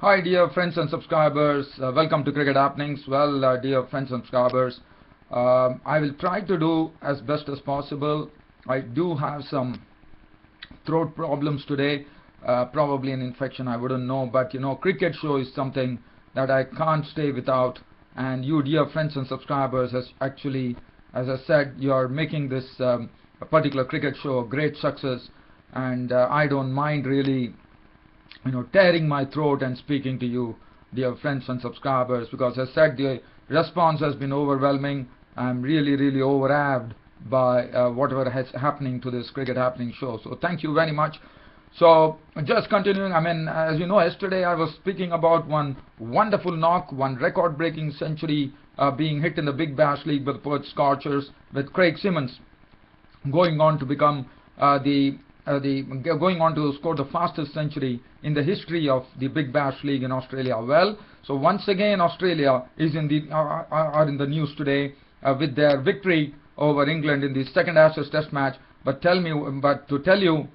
Hi dear friends and subscribers, welcome to Cricket Happenings. Well, dear friends and subscribers, I will try to do as best as possible. I do have some throat problems today, probably an infection, I wouldn't know, but cricket show is something that I can't stay without, and you dear friends and subscribers, as I said, you are making this particular cricket show a great success, and I don't mind really tearing my throat and speaking to you, dear friends and subscribers, because as I said, the response has been overwhelming. I'm really overawed by whatever is happening to this Cricket Happening show. So thank you very much. So just continuing, as you know, yesterday I was speaking about one wonderful knock, one record-breaking century being hit in the Big Bash League by the Perth Scorchers, with Craig Simmons going on to become going on to score the fastest century in the history of the Big Bash League in Australia. Well, so once again Australia is are in the news today with their victory over England in the second Ashes Test match. But to tell you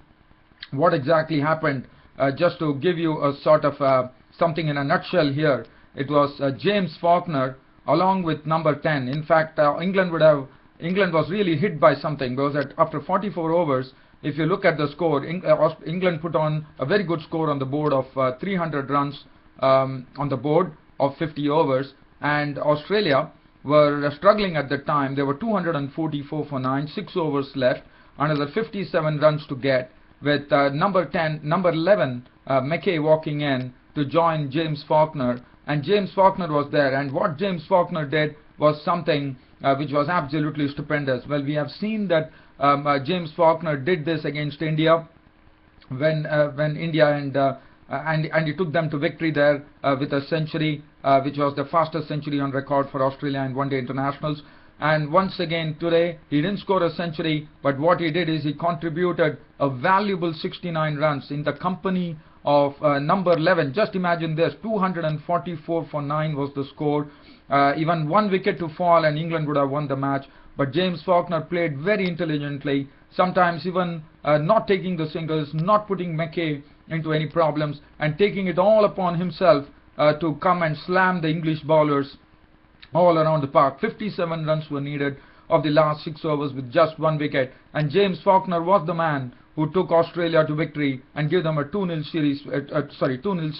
what exactly happened, just to give you a sort of something in a nutshell here, it was James Faulkner along with number 10. In fact, England was really hit by something, because after 44 overs, if you look at the score, England put on a very good score on the board of 300 runs on the board of 50 overs, and Australia were struggling at the time. They were 244 for 9, 6 overs left, another 57 runs to get, with number 11 mckay walking in to join James Faulkner, and James Faulkner was there, and what James Faulkner did was something which was absolutely stupendous. Well, we have seen that James Faulkner did this against India when India and he took them to victory there with a century, which was the fastest century on record for Australia in one-day internationals. And once again today, he didn't score a century, but what he did is he contributed a valuable 69 runs in the company of number 11. Just imagine this: 244 for 9 was the score. Even one wicket to fall and England would have won the match. But James Faulkner played very intelligently, sometimes even not taking the singles, not putting mckay into any problems, and taking it all upon himself to come and slam the English bowlers all around the park. 57 runs were needed of the last 6 overs with just one wicket, and James Faulkner was the man who took Australia to victory and gave them a 2-0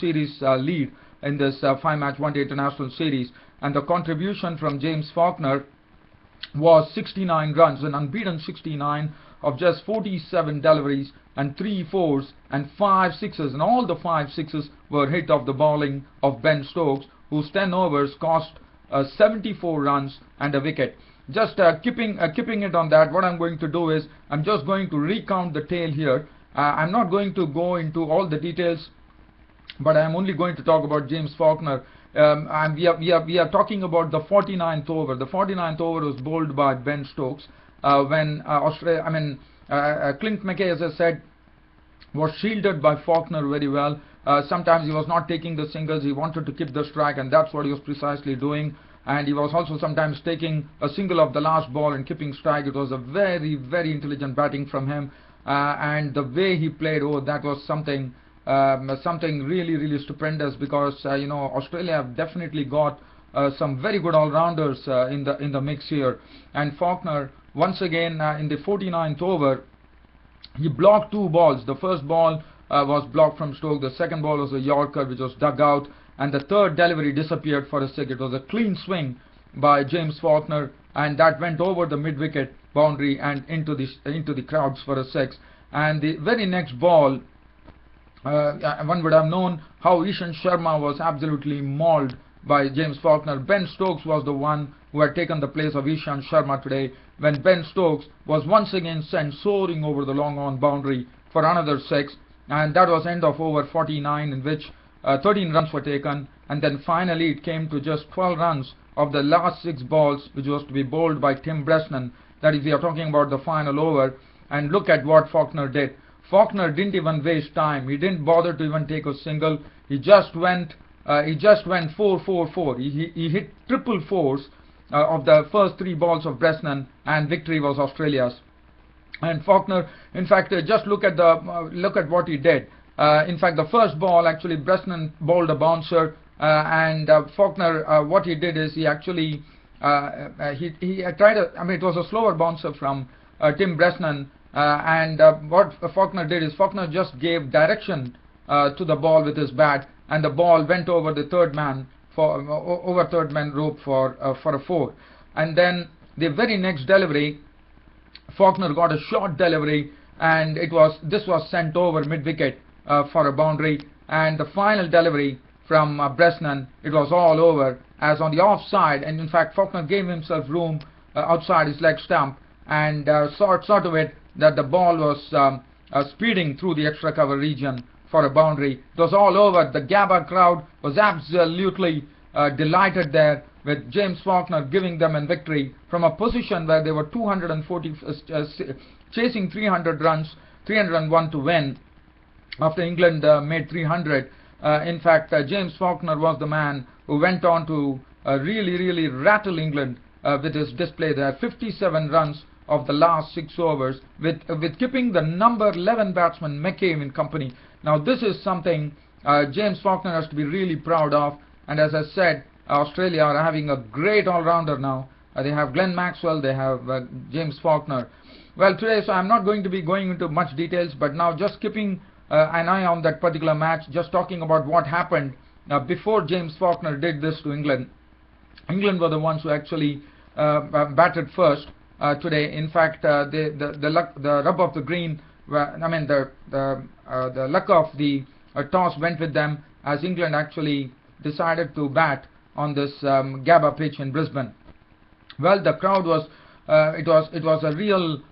series lead in this 5-match one-day international series. And the contribution from James Faulkner was 69 runs, an unbeaten 69 of just 47 deliveries and 3 fours and 5 sixes, and all the 5 sixes were hit off the bowling of Ben Stokes, whose 10 overs cost 74 runs and a wicket. Just keeping it on that, what I'm going to do is I'm just going to recount the tale here. I'm not going to go into all the details, but I'm only going to talk about James Faulkner. And we are talking about the 49th over. The 49th over was bowled by Ben Stokes when Clint McKay, as I said, was shielded by Faulkner very well. Sometimes he was not taking the singles, he wanted to keep the strike, and that's what he was precisely doing. And he was also sometimes taking a single of the last ball and keeping strike. It was a very intelligent batting from him, and the way he played, that was something really stupendous, because Australia have definitely got some very good all-rounders in the mix here. And Faulkner, once again in the 49th over, he blocked 2 balls. The first ball was blocked from Stoke, the second ball was a Yorker which was dug out, and the third delivery disappeared for a six. It was a clean swing by James Faulkner, and that went over the mid-wicket boundary and into the crowds for a six. And the very next ball, one would have known how Ishant Sharma was absolutely mauled by James Faulkner. Ben Stokes was the one who had taken the place of Ishant Sharma today, when Ben Stokes was once again sent soaring over the long-on boundary for another six, and that was end of over 49, in which 13 runs were taken, and then finally it came to just 12 runs of the last 6 balls, which was to be bowled by Tim Bresnan. That is, we are talking about the final over. And look at what Faulkner did. Faulkner didn't even waste time. He didn't bother to even take a single. He just went 4-4-4. He hit triple fours of the first 3 balls of Bresnan, and victory was Australia's. And Faulkner, in fact, just look at what he did. In fact, the first ball actually Bresnan bowled a bouncer, and Faulkner, what he did is he actually he tried I mean, it was a slower bouncer from Tim Bresnan, and what Faulkner did is Faulkner just gave direction to the ball with his bat, and the ball went over the third man for over third man rope for a 4. And then the very next delivery, Faulkner got a short delivery, and this was sent over mid wicket for a boundary. And the final delivery from Bresnan, it was all over as on the offside, and in fact Faulkner gave himself room outside his leg stump, and saw to it that the ball was speeding through the extra cover region for a boundary. It was all over. The Gabba crowd was absolutely delighted there, with James Faulkner giving them a victory from a position where they were 240 chasing 300 runs, 301 to win after England made 300. In fact, James Faulkner was the man who went on to really rattle England with his display there. 57 runs of the last 6 overs, with keeping the number 11 batsman mckay in company. Now this is something James Faulkner has to be really proud of, and as I said, Australia are having a great all-rounder now. They have Glenn Maxwell, they have James Faulkner. Well, today, so I'm not going to be going into much details, but now just keeping an eye on that particular match, just talking about what happened before James Faulkner did this to England. England were the ones who actually batted first today. In fact, the rub of the green, I mean the luck of the toss went with them, as England actually decided to bat on this Gabba pitch in Brisbane. Well, the crowd was it was a real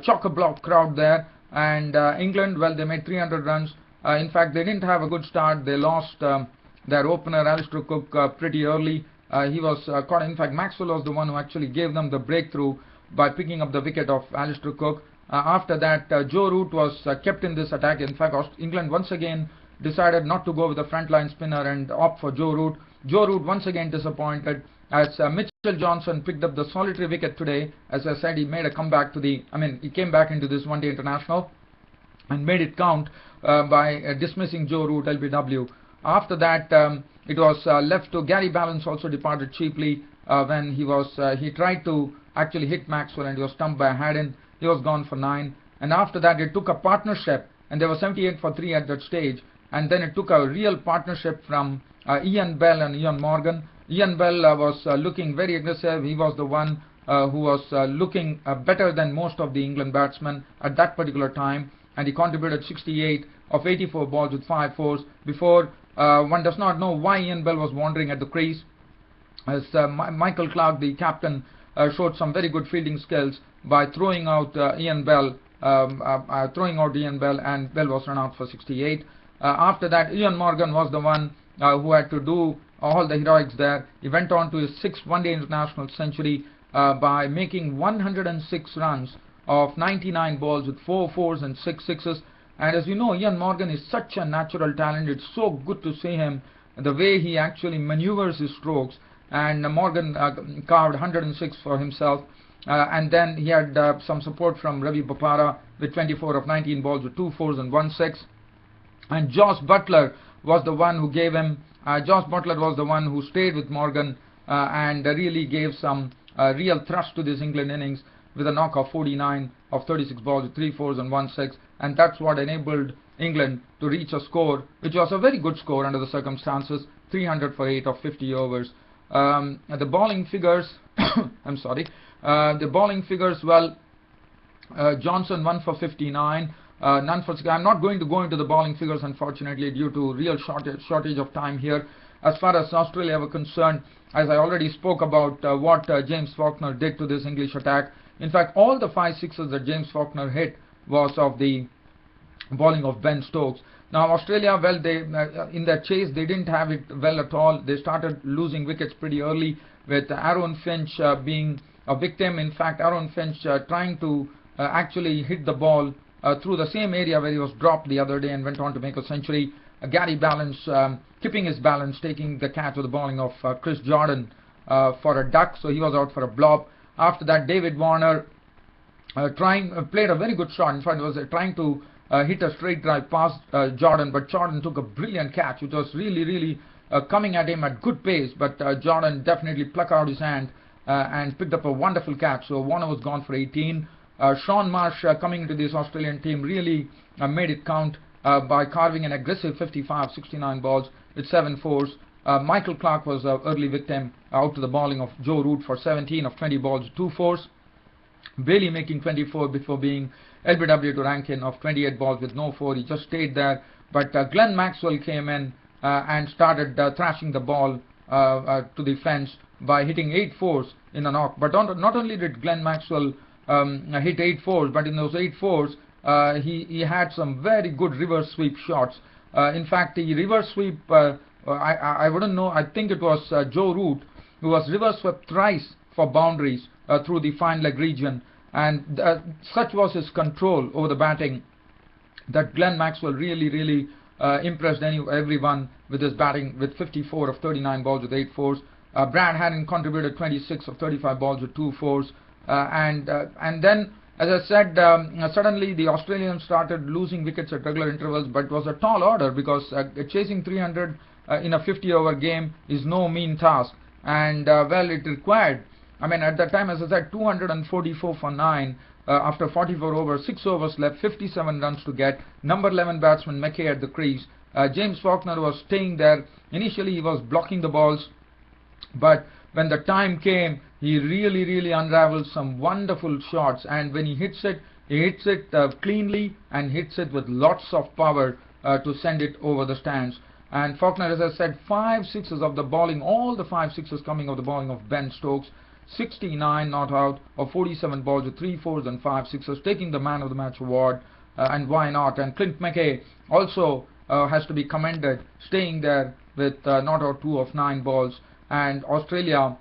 chock-a-block crowd there, and England, well, they made 300 runs. In fact, they didn't have a good start. They lost their opener Alistair Cook pretty early. He was caught. In fact, Maxwell was the one who actually gave them the breakthrough by picking up the wicket of Alistair Cook. After that, Joe Root was kept in this attack. In fact, England once again decided not to go with the frontline spinner and opt for Joe Root. Joe Root once again disappointed, as Mitchell Johnson picked up the solitary wicket today. As I said, he made a comeback to he came back into this one-day international and made it count by dismissing Joe Root, LBW. After that, it was left to Gary Ballance, also departed cheaply when he tried to actually hit Maxwell, and he was stumped by Haddon. He was gone for 9. And after that, it took a partnership, and there was 78 for 3 at that stage. And then it took a real partnership from Ian Bell and Ian Morgan. Ian Bell was looking very aggressive. He was the one who was looking better than most of the England batsmen at that particular time, and he contributed 68 of 84 balls with 5 fours. Before, one does not know why Ian Bell was wandering at the crease, as Michael Clarke, the captain, showed some very good fielding skills by throwing out Ian Bell, and Bell was run out for 68. After that, Ian Morgan was the one who had to do all the heroics there. He went on to his 6th one-day international century by making 106 runs of 99 balls with 4 fours and 6 sixes. And as you know, Ian Morgan is such a natural talent. It's so good to see him, the way he actually maneuvers his strokes. And Morgan carved 106 for himself. And then he had some support from Ravi Bopara with 24 of 19 balls with 2 fours and 1 6. And Josh Butler was the one who gave him. Josh Butler was the one who stayed with Morgan and really gave some real thrust to this England innings with a knock of 49 of 36 balls with 3 fours and 1 6. And that's what enabled England to reach a score which was a very good score under the circumstances, 300 for 8 of 50 overs. The bowling figures, I'm sorry, the bowling figures, well, Johnson 1 for 59, none for 6. I'm not going to go into the bowling figures, unfortunately, due to real shortage of time here. As far as Australia were concerned, as I already spoke about what James Faulkner did to this English attack. In fact, all the 5 sixes that James Faulkner hit was of the bowling of Ben Stokes. Now Australia, well, they in their chase, they didn't have it well at all. They started losing wickets pretty early, with Aaron Finch being a victim. In fact, Aaron Finch trying to actually hit the ball through the same area where he was dropped the other day and went on to make a century. Gary Ballance keeping his balance, taking the catch with the bowling of Chris Jordan for a duck, so he was out for a blob. After that, David Warner played a very good shot. In fact, was trying to hit a straight drive past Jordan, but Jordan took a brilliant catch. It was really coming at him at good pace, but Jordan definitely plucked out his hand and picked up a wonderful catch. So Warner was gone for 18. Sean Marsh coming into this Australian team really made it count by carving an aggressive 55-69 balls with 7 fours. Michael Clark was an early victim out to the bowling of Joe Root for 17 of 20 balls, 2 fours. Bailey making 24 before being LBW to Rankin of 28 balls with no 4. He just stayed there. But Glenn Maxwell came in and started thrashing the ball to the fence by hitting 8 fours in a knock. But not only did Glenn Maxwell hit 8 fours, but in those 8 fours, he had some very good reverse sweep shots. In fact, the reverse sweep, I wouldn't know, I think it was Joe Root who was reverse swept thrice for boundaries through the fine leg region, and such was his control over the batting that Glenn Maxwell really impressed everyone with his batting with 54 of 39 balls with 8 fours. Brad Haddon contributed 26 of 35 balls with 2 fours, and then, as I said, suddenly the Australians started losing wickets at regular intervals, but it was a tall order because chasing 300 in a 50-over game is no mean task, and well, it required, I mean, at that time, as I said, 244 for 9 after 44 overs, 6 overs left, 57 runs to get. Number 11 batsman McKay at the crease. James Faulkner was staying there. Initially, he was blocking the balls, but when the time came, he really unraveled some wonderful shots, and when he hits it cleanly and hits it with lots of power to send it over the stands. And Faulkner, as I said, 5 sixes of the bowling, all the 5 sixes coming of the bowling of Ben Stokes, 69 not out of 47 balls with 3 fours and 5 sixes, taking the man of the match award, and why not? And Clint McKay also has to be commended, staying there with not out 2 of 9 balls, and Australia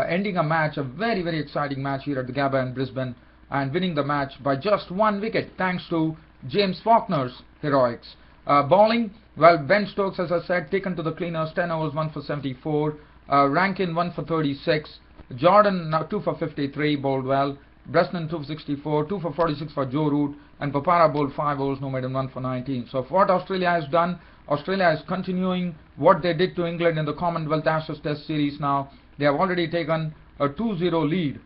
ending a match, a very exciting match here at the Gabba in Brisbane, and winning the match by just 1 wicket thanks to James Faulkner's heroics. Bowling, well, Ben Stokes, as I said, taken to the cleaners, 10 overs, 1 for 74. Rankin 1 for 36. Jordan 2 for 53, bowled well. Bresnan 2 for 64, 2 for 46 for Joe Root, and Papara bowled 5 overs, no maiden, 1 for 19. So what Australia has done, Australia is continuing what they did to England in the Commonwealth Ashes Test Series now. They have already taken a 2-0 lead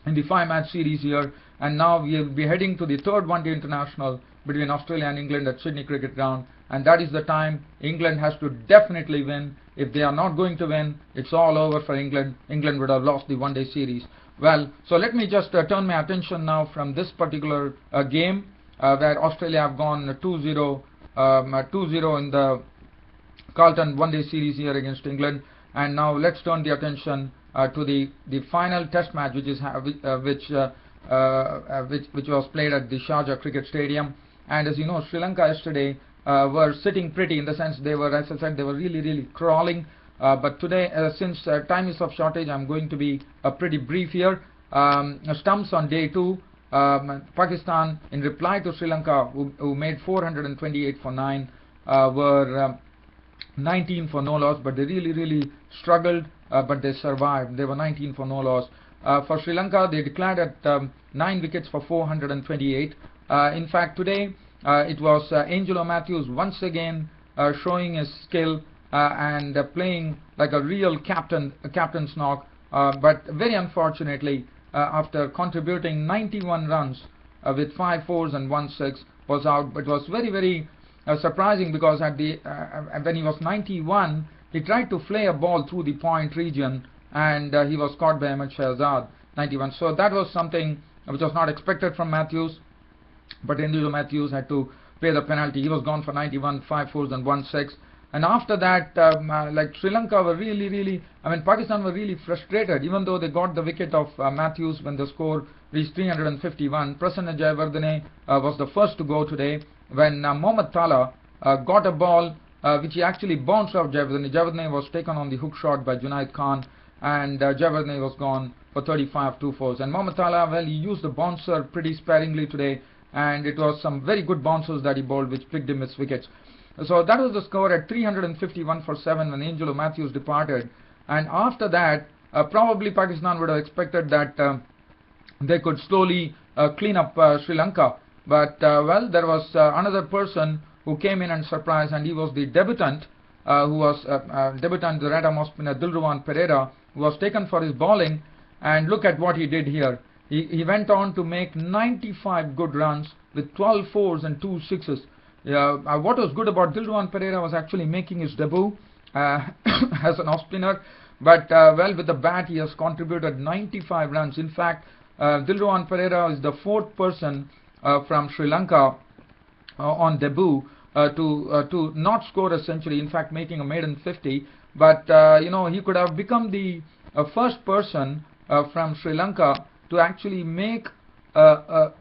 in the 5-match series here, and now we will be heading to the third one-day international between Australia and England at Sydney Cricket Ground, and that is the time England has to definitely win. If they are not going to win, it's all over for England. England would have lost the one-day series. Well, so let me just turn my attention now from this particular game where Australia have gone 2-0 in the Carlton one-day series here against England, and now let's turn the attention to the final Test match, which was played at the Sharjah Cricket Stadium. And as you know, Sri Lanka yesterday were sitting pretty, in the sense they were, as I said, they were really crawling. But today, since time is of shortage, I'm going to be pretty brief here. Stumps on day 2. Pakistan, in reply to Sri Lanka, who made 428 for 9, were 19 for no loss, but they really struggled, but they survived. They were 19 for no loss. For Sri Lanka, they declared at 9 wickets for 428. In fact, today it was Angelo Matthews once again showing his skill and playing like a real captain's knock, but very unfortunately, after contributing 91 runs with 5 fours and 1 6, was out. But it was very surprising, because at the when he was 91, he tried to flay a ball through the point region, and he was caught by Ahmed Shahzad, 91. So that was something which was not expected from Matthews, but Angelo Matthews had to pay the penalty. He was gone for 91, 5 fours and 1 6. And after that, like Sri Lanka were really, I mean, Pakistan were really frustrated, even though they got the wicket of Matthews when the score reached 351. Prasanna Jayawardene was the first to go today, when Mohammad Thala got a ball which he actually bounced off Jayawardene. Jayawardene was taken on the hook shot by Junaid Khan, and Jayawardene was gone for 35 2 fours. And Mohammad Thala, well, he used the bouncer pretty sparingly today, and it was some very good bouncers that he bowled which picked him his wickets. So that was the score at 351 for 7 when Angelo Matthews departed. And after that, probably Pakistan would have expected that they could slowly clean up Sri Lanka. But well, there was another person who came in and surprised, and he was the debutant, the right-arm off-spinner Dilruwan Pereiras, who was taken for his bowling. And look at what he did here. He went on to make 95 good runs with 12 fours and 2 sixes. What was good about Dilruwan Pereiras was actually making his debut as an off-spinner. But well, with the bat he has contributed 95 runs. In fact, Dilruwan Pereiras is the 4th person from Sri Lanka on debut to not score a century. In fact, making a maiden 50. But you know, he could have become the first person from Sri Lanka to actually make a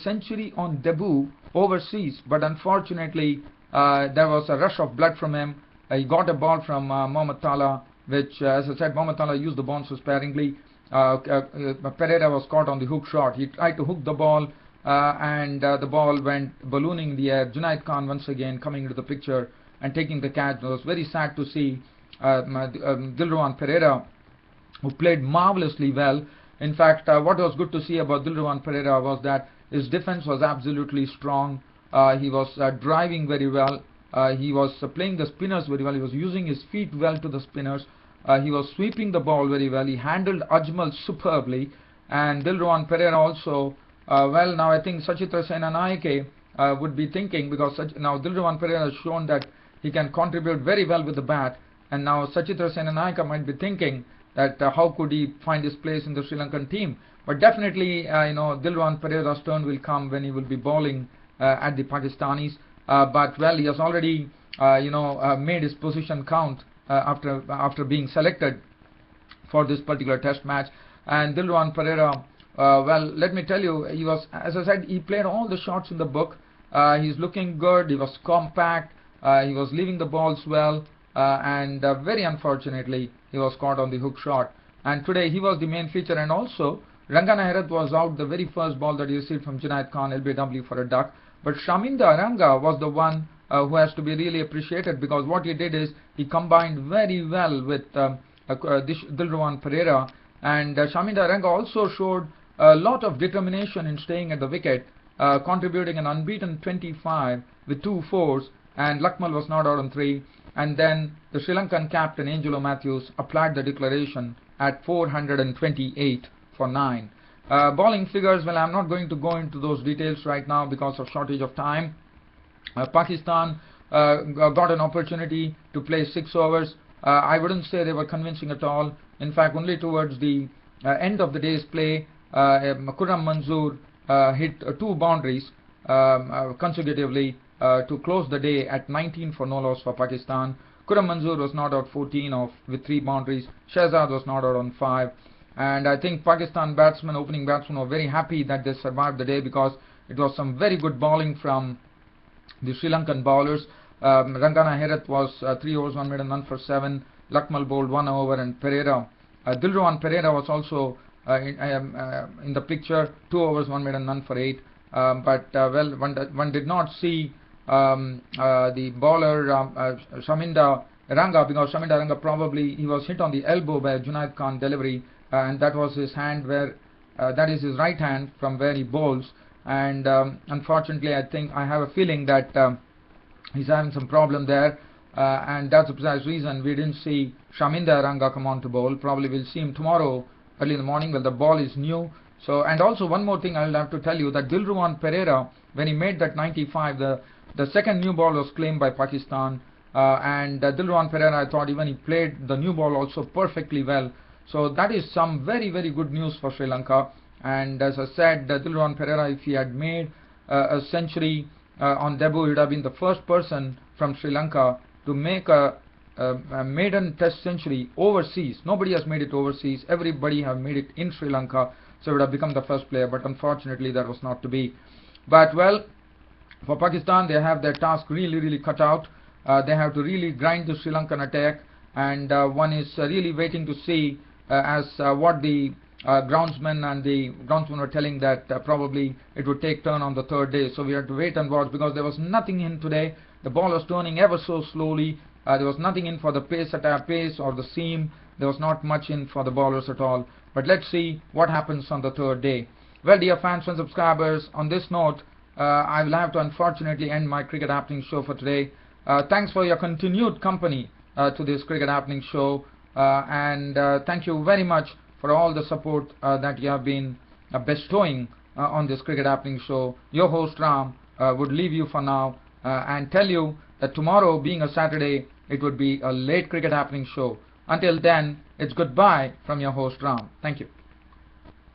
century on debut overseas. But unfortunately, there was a rush of blood from him. He got a ball from Mohammad Tala, which, as I said, Mohammad Tala used the bouncer sparingly. Pereira was caught on the hook shot. He tried to hook the ball, and the ball went ballooning in the air. Junaid Khan once again coming into the picture and taking the catch. It was very sad to see Dilruwan Pereiras, who played marvelously well. In fact, what was good to see about Dilruwan Pereiras was that his defense was absolutely strong. He was driving very well. He was playing the spinners very well. He was using his feet well to the spinners. He was sweeping the ball very well. He handled Ajmal superbly. And Dilruwan Pereiras also, well, now I think Sachitra Senanayake would be thinking, because now Dilruwan Pereiras has shown that he can contribute very well with the bat. And now Sachitra Senanayake might be thinking that how could he find his place in the Sri Lankan team. But definitely, you know, Dilruwan Pereira's turn will come when he will be bowling at the Pakistanis. But well, he has already you know, made his position count after being selected for this particular test match. And Dilruwan Pereiras, well, let me tell you, he was, as I said, he played all the shots in the book. He's looking good. He was compact. He was leaving the balls well, and very unfortunately he was caught on the hook shot. And today he was the main feature. And also Rangana Herath was out the very first ball that he received from Junaid Khan, LBW for a duck. But Shaminda Aranga was the one who has to be really appreciated, because what he did is he combined very well with Dilruwan Pereiras. And Shaminda Aranga also showed a lot of determination in staying at the wicket, contributing an unbeaten 25 with 2 fours, and Lakmal was not out on 3. And then the Sri Lankan captain Angelo Matthews applied the declaration at 428 for 9. Bowling figures, well, I'm not going to go into those details right now because of shortage of time. Pakistan got an opportunity to play 6 overs. I wouldn't say they were convincing at all. In fact, only towards the end of the day's play, Khurram Manzoor hit 2 boundaries consecutively to close the day at 19 for no loss for Pakistan. Khurram Manzoor was not out 14 with 3 boundaries. Shehzad was not out on 5. And I think Pakistan opening batsmen were very happy that they survived the day, because it was some very good bowling from the Sri Lankan bowlers. Rangana Herath was 3 overs, 1 maiden, none for 7. Lakmal bowled 1 over, and Dilruwan Pereiras was also in the picture, 2 overs, 1 maiden, none for 8. But well, one did not see the bowler Shaminda Aranga, because Shaminda Aranga probably he was hit on the elbow by a Junaid Khan delivery, and that was his hand where that is his right hand from where he bowls. And unfortunately, I have a feeling that he's having some problem there, and that's the precise reason we didn't see Shaminda Aranga come on to bowl. Probably we'll see him tomorrow early in the morning. Well, the ball is new. So, and also one more thing I'll have to tell you, that Dilruwan Pereiras, when he made that 95, the second new ball was claimed by Pakistan, and Dilruwan Pereiras, I thought even he played the new ball also perfectly well. So that is some very, very good news for Sri Lanka. And as I said, Dilruwan Pereiras, if he had made a century on debut, he would have been the first person from Sri Lanka to make a maiden test century overseas. Nobody has made it overseas. Everybody have made it in Sri Lanka. So he would have become the first player. But unfortunately, that was not to be. But well, for Pakistan, they have their task really, really cut out. They have to really grind the Sri Lankan attack. And one is really waiting to see as what the groundsmen were telling, that probably it would take turn on the 3rd day. So we have to wait and watch, because there was nothing in today. The ball was turning ever so slowly. There was nothing in for the pace or the seam. There was not much in for the bowlers at all. But let's see what happens on the 3rd day. Well, dear fans and subscribers, on this note, I will have to unfortunately end my Cricket Happening show for today. Thanks for your continued company to this Cricket Happening show, and thank you very much for all the support that you have been bestowing on this Cricket Happening show. Your host Ram would leave you for now and tell you that tomorrow, being a Saturday, it would be a late Cricket Happening show. Until then, it's goodbye from your host Ram. Thank you.